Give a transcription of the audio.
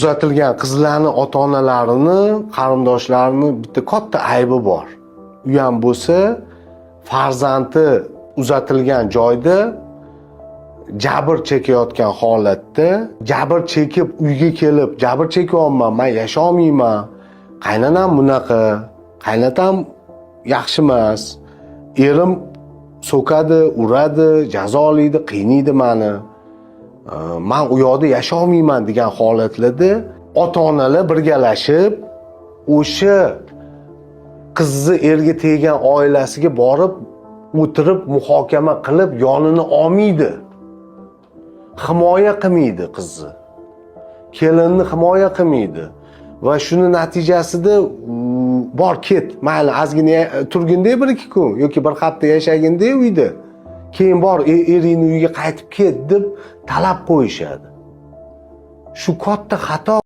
Uzatilgan qizlarni ota-onalarini, qarindoshlarini bitta katta aybi bor. U ham bo'lsa, farzandi uzatilgan joyda jabr chekayotgan holatda, jabr chekib uyga kelib, jabr chekyapman, men yasha olmayman. Qaynonam bunaqa, qaynotam yaxshi emas. Erim so'kadi, uradi, jazolaydi, qiynaydi meni. Men u yoqda yasha olmayman degan holatlarda ota-onalar birgalashib o'sha qizni erga teggan oilasiga borib o'tirib muhokama qilib yonini olmaydi. Himoya qilmaydi qizni. Kelinni himoya qilmaydi. Va shuni natijasida bor ket, mayli ozgina turganda bir-ikki kun yoki bir hafta yashaganda uyda, keyin bor eringni uyiga qaytib ket deb talab qo'yishadi. Shu katta xato.